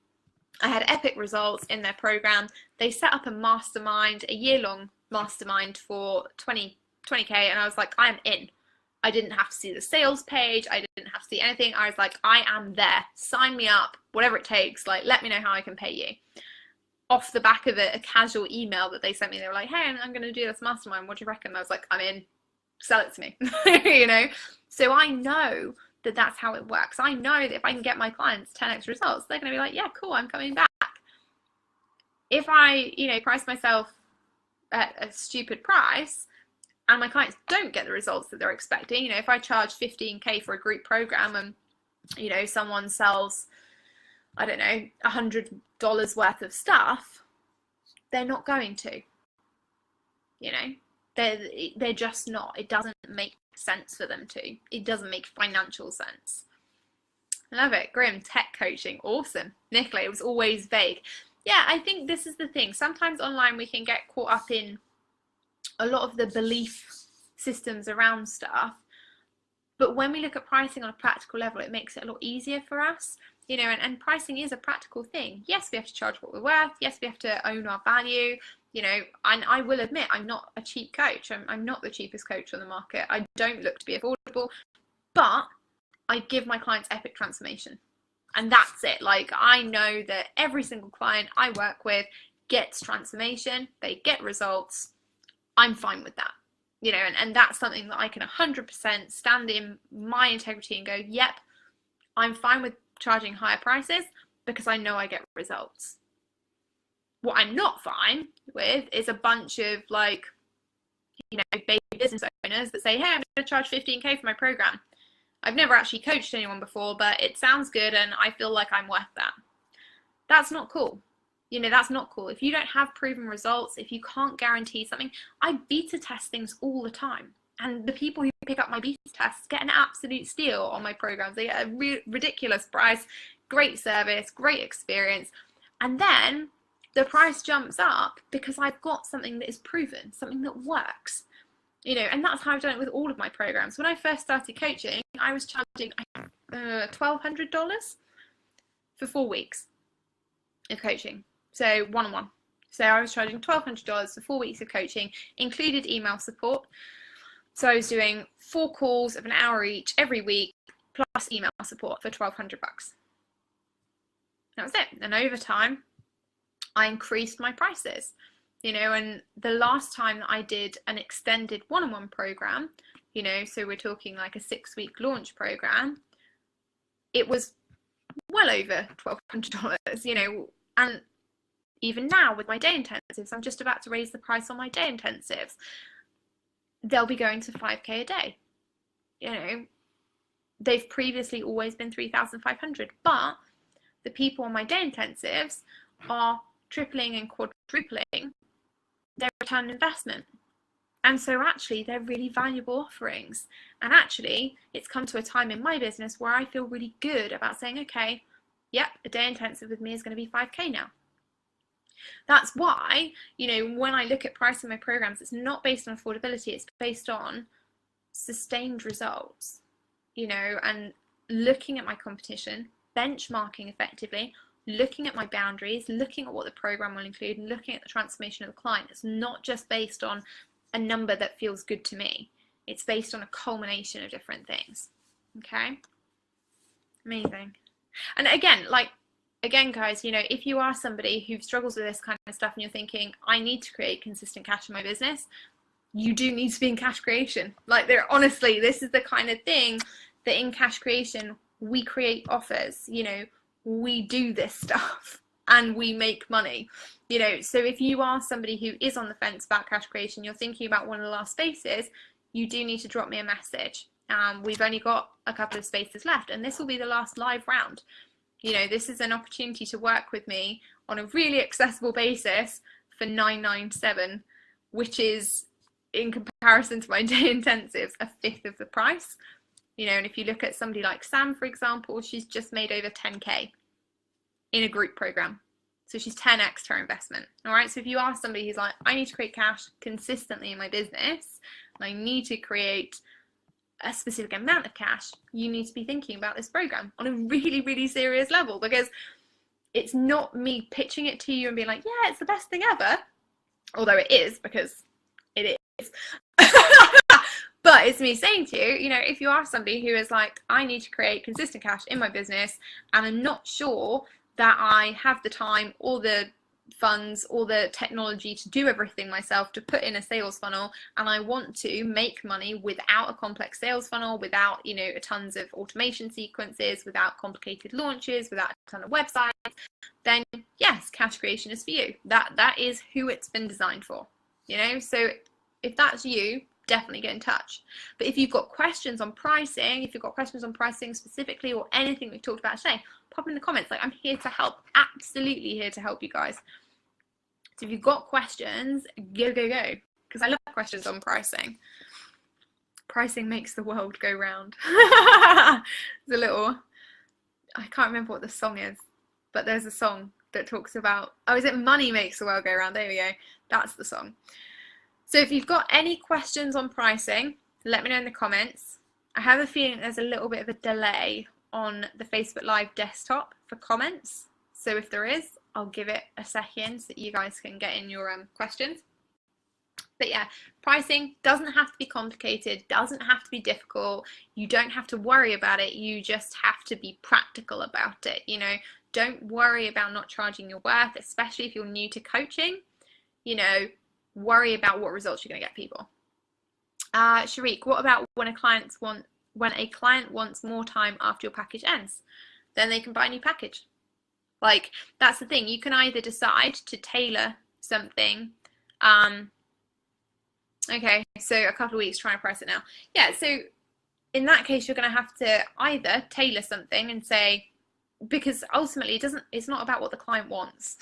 had epic results in their program. They set up a mastermind, a year-long mastermind for 20K. And I was like, I am in. I didn't have to see the sales page. I didn't have to see anything. I was like, I am there. Sign me up, whatever it takes. Let me know how I can pay you. Off the back of it, a casual email that they sent me, they were like, hey, I'm going to do this mastermind. What do you reckon? I was like, I'm in. Sell it to me. So I know that that's how it works. I know that if I can get my clients 10x results, they're going to be like, yeah, cool, I'm coming back. If I, price myself at a stupid price and my clients don't get the results that they're expecting, if I charge 15K for a group program and you know, someone sells, I don't know, $100 worth of stuff, they're not going to, you know, they're just not. It doesn't make sense for them to. It doesn't make financial sense. Love it. Grim, tech coaching, awesome. Nicola, it was always vague. Yeah, I think this is the thing. Sometimes online we can get caught up in a lot of the belief systems around stuff, but when we look at pricing on a practical level, it makes it a lot easier for us, you know, and pricing is a practical thing. Yes, we have to charge what we're worth. Yes, we have to own our value, you know, and I will admit I'm not a cheap coach. I'm not the cheapest coach on the market. I don't look to be affordable, but I give my clients epic transformation. And that's it. Like, I know that every single client I work with gets transformation, they get results. I'm fine with that, you know, and that's something that I can 100% stand in my integrity and go, yep, I'm fine with charging higher prices because I know I get results. What I'm not fine with is a bunch of, like, you know, baby business owners that say, hey, I'm going to charge 15K for my program. I've never actually coached anyone before, but it sounds good and I feel like I'm worth that. That's not cool. You know, that's not cool. If you don't have proven results, if you can't guarantee something, I beta test things all the time. And the people who pick up my beta tests get an absolute steal on my programs. They get a ridiculous price, great service, great experience. And then the price jumps up because I've got something that is proven, something that works. You know, and that's how I've done it with all of my programs. When I first started coaching, I was charging $1,200 for 4 weeks of coaching. So one-on-one. So I was charging $1,200 for 4 weeks of coaching, included email support. So I was doing 4 calls of an hour each every week, plus email support for $1,200. That was it. And over time, I increased my prices. You know, and the last time that I did an extended one-on-one program, you know, so we're talking like a 6-week launch program, it was well over $1,200, you know, and even now with my day intensives, I'm just about to raise the price on my day intensives. They'll be going to 5K a day. You know, they've previously always been 3,500, but the people on my day intensives are tripling and quadrupling their return on investment. And so actually they're really valuable offerings. And actually it's come to a time in my business where I feel really good about saying, okay, yep, a day intensive with me is going to be 5K now. That's why, you know, when I look at pricing my programs, it's not based on affordability, it's based on sustained results, you know, and looking at my competition, benchmarking effectively, looking at my boundaries, looking at what the program will include, and looking at the transformation of the client. It's not just based on a number that feels good to me. It's based on a culmination of different things. Okay? Amazing. And again, guys, you know, if you are somebody who struggles with this kind of stuff and you're thinking, I need to create consistent cash in my business, you do need to be in cash creation. Like, honestly, this is the kind of thing that in cash creation, we create offers, you know, we do this stuff and we make money, you know. So if you are somebody who is on the fence about cash creation, you're thinking about one of the last spaces, you do need to drop me a message. We've only got a couple of spaces left and this will be the last live round. You know, this is an opportunity to work with me on a really accessible basis for $997, which is, in comparison to my day intensives, a fifth of the price. You know, and if you look at somebody like Sam, for example, she's just made over 10K in a group program. So she's 10x her investment. All right. So if you are somebody who's like, I need to create cash consistently in my business, and I need to create a specific amount of cash, you need to be thinking about this program on a really, really serious level, because it's not me pitching it to you and being like, yeah, it's the best thing ever. Although it is, because it is. But it's me saying to you, you know, if you are somebody who is like, I need to create consistent cash in my business and I'm not sure that I have the time or the funds or the technology to do everything myself, to put in a sales funnel, and I want to make money without a complex sales funnel, without, you know, tons of automation sequences, without complicated launches, without a ton of websites, then yes, cash creation is for you. That is who it's been designed for, you know. So if that's you, definitely get in touch. But if you've got questions on pricing, specifically, or anything we've talked about today, pop in the comments. Like, I'm here to help, absolutely here to help you guys. So if you've got questions, go, because I love questions on pricing. Pricing makes the world go round. It's a little, I can't remember what the song is, but there's a song that talks about, oh, is it Money Makes the World Go Round? There we go. That's the song. So if you've got any questions on pricing, let me know in the comments. I have a feeling there's a little bit of a delay on the Facebook Live desktop for comments. So if there is, I'll give it a second so that you guys can get in your questions. But yeah, pricing doesn't have to be complicated, doesn't have to be difficult. You don't have to worry about it. You just have to be practical about it. You know, don't worry about not charging your worth, especially if you're new to coaching. You know, worry about what results you're going to get people. Sharik, what about when a client wants more time after your package ends? Then they can buy a new package. Like, that's the thing. You can either decide to tailor something. Okay, so a couple of weeks, trying to price it now. Yeah, so in that case, you're going to have to either tailor something and say, because ultimately it's not about what the client wants,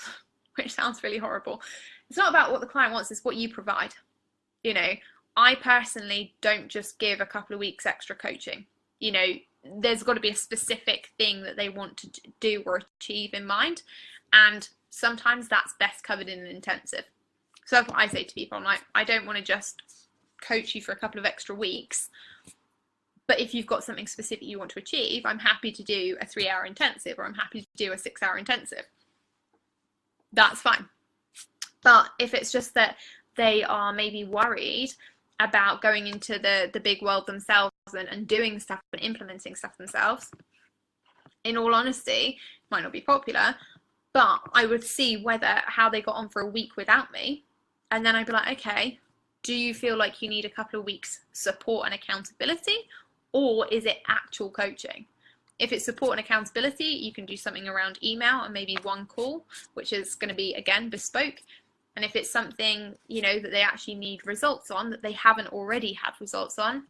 which sounds really horrible. It's not about what the client wants, it's what you provide. You know, I personally don't just give a couple of weeks extra coaching. You know, there's got to be a specific thing that they want to do or achieve in mind. And sometimes that's best covered in an intensive. So that's what I say to people. I'm like, I don't want to just coach you for a couple of extra weeks. But if you've got something specific you want to achieve, I'm happy to do a 3-hour intensive, or I'm happy to do a 6-hour intensive. That's fine. But if it's just that they are maybe worried about going into the big world themselves and doing stuff and implementing stuff themselves, in all honesty, it might not be popular, but I would see how they got on for a week without me. And then I'd be like, okay, do you feel like you need a couple of weeks support and accountability, or is it actual coaching? If it's support and accountability, you can do something around email and maybe one call, which is going to be, again, bespoke. And if it's something, you know, that they actually need results on, that they haven't already had results on,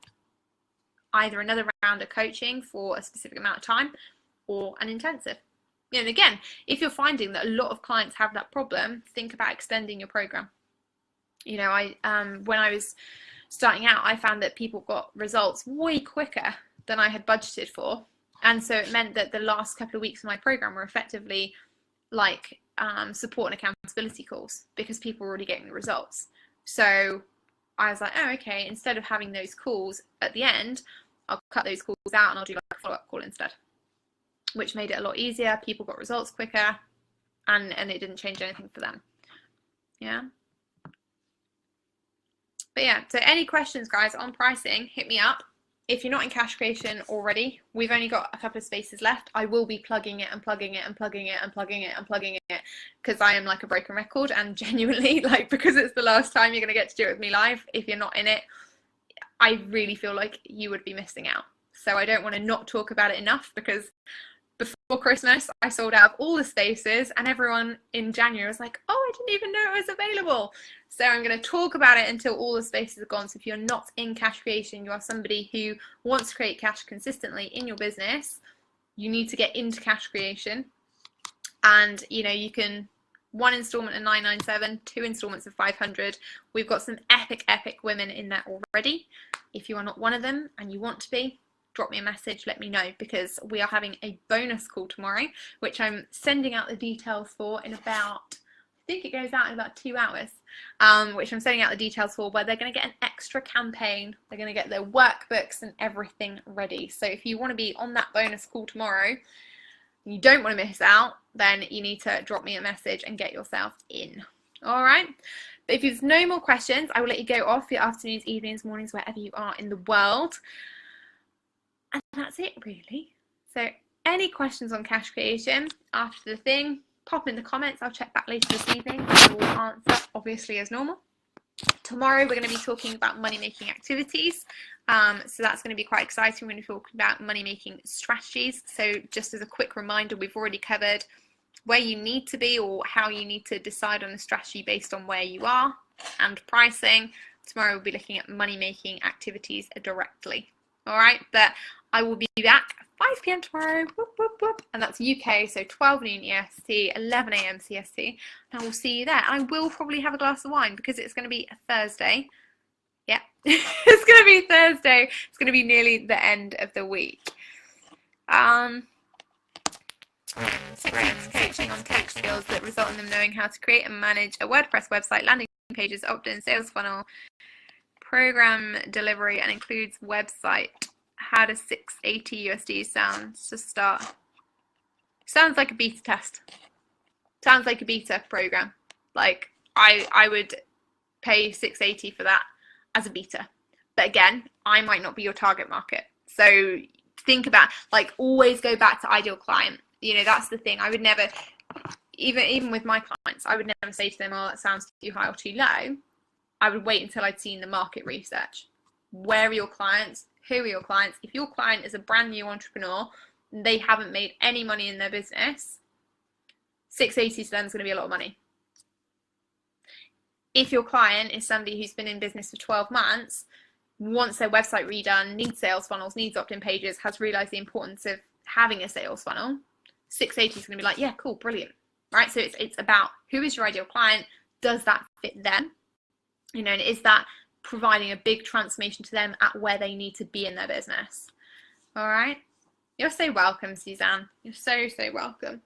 either another round of coaching for a specific amount of time or an intensive. And again, if you're finding that a lot of clients have that problem, think about extending your program. You know, when I was starting out, I found that people got results way quicker than I had budgeted for. And so it meant that the last couple of weeks of my program were effectively like support and accountability calls, because people were already getting the results. So I was like, oh, okay, instead of having those calls at the end, I'll cut those calls out and I'll do like a follow-up call instead, which made it a lot easier. People got results quicker, and it didn't change anything for them. Yeah. But yeah, so any questions, guys, on pricing, hit me up. If you're not in cash creation already, we've only got a couple of spaces left. I will be plugging it and plugging it and plugging it and plugging it and plugging it, because I am like a broken record, and genuinely, like, because it's the last time you're going to get to do it with me live, if you're not in it, I really feel like you would be missing out. So I don't want to not talk about it enough, because before Christmas, I sold out of all the spaces, and everyone in January was like, oh, I didn't even know it was available. So I'm going to talk about it until all the spaces are gone. So if you're not in cash creation, you are somebody who wants to create cash consistently in your business, you need to get into cash creation. And, you know, you can, 1 installment of $997, 2 installments of $500. We've got some epic women in there already. If you are not one of them and you want to be, drop me a message, let me know, because we are having a bonus call tomorrow, which I'm sending out the details for in about, I think it goes out in about 2 hours, which I'm sending out the details for, where they're going to get an extra campaign. They're going to get their workbooks and everything ready. So if you want to be on that bonus call tomorrow, you don't want to miss out, then you need to drop me a message and get yourself in. All right. But if there's no more questions, I will let you go off your afternoons, evenings, mornings, wherever you are in the world. And that's it, really. So any questions on cash creation after the thing, pop in the comments. I'll check back later this evening. I will answer, obviously, as normal. Tomorrow, we're going to be talking about money-making activities. So that's going to be quite exciting. We're going to be talking about money-making strategies. So just as a quick reminder, we've already covered where you need to be, or how you need to decide on a strategy based on where you are, and pricing. Tomorrow we'll be looking at money-making activities directly. All right, but I will be back 5 p.m. tomorrow, whoop, whoop, whoop. And that's UK, so 12 noon EST, 11 a.m. CST, and I will see you there. And I will probably have a glass of wine because it's going to be a Thursday. Yeah, it's going to be Thursday. It's going to be nearly the end of the week. Coaching on coach skills that result in them knowing how to create and manage a WordPress website, landing pages, opt-in, sales funnel, program delivery, and includes website. How does 680 USD sound to start? Sounds like a beta test. Sounds like a beta program. Like I would pay 680 for that as a beta. But again, I might not be your target market. So think about, like, always go back to ideal client. You know, that's the thing. I would never, even with my clients, I would never say to them, oh, that sounds too high or too low. I would wait until I'd seen the market research. Where are your clients? Who are your clients? If your client is a brand new entrepreneur, they haven't made any money in their business, 680 to them is going to be a lot of money. If your client is somebody who's been in business for 12 months, wants their website redone, needs sales funnels, needs opt-in pages, has realized the importance of having a sales funnel, 680 is going to be like, yeah, cool, brilliant, right? So it's about who is your ideal client? Does that fit them? You know, and is that providing a big transformation to them at where they need to be in their business? All right. You're so welcome, Suzanne. You're so welcome.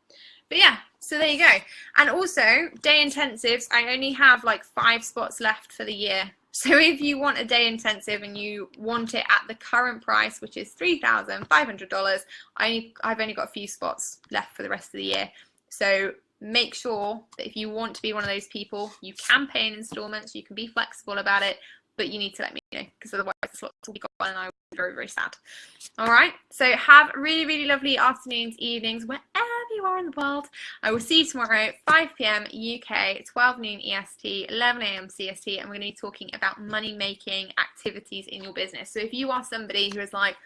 But yeah, so there you go. And also, day intensives, I only have like 5 spots left for the year. So if you want a day intensive and you want it at the current price, which is $3,500, I've only got a few spots left for the rest of the year. So make sure that if you want to be one of those people, you can pay in installments, you can be flexible about it, but you need to let me know, because otherwise the slots will be gone and I will be very sad. All right, so have really lovely afternoons, evenings, wherever you are in the world. I will see you tomorrow, 5 p.m. UK, 12 noon EST, 11 a.m. CST, and we're going to be talking about money-making activities in your business. So if you are somebody who is like,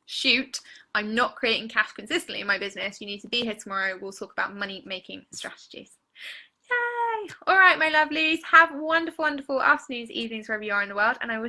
shoot, I'm not creating cash consistently in my business, you need to be here tomorrow. We'll talk about money-making strategies. Yay! All right, my lovelies, have wonderful afternoons, evenings, wherever you are in the world, and I will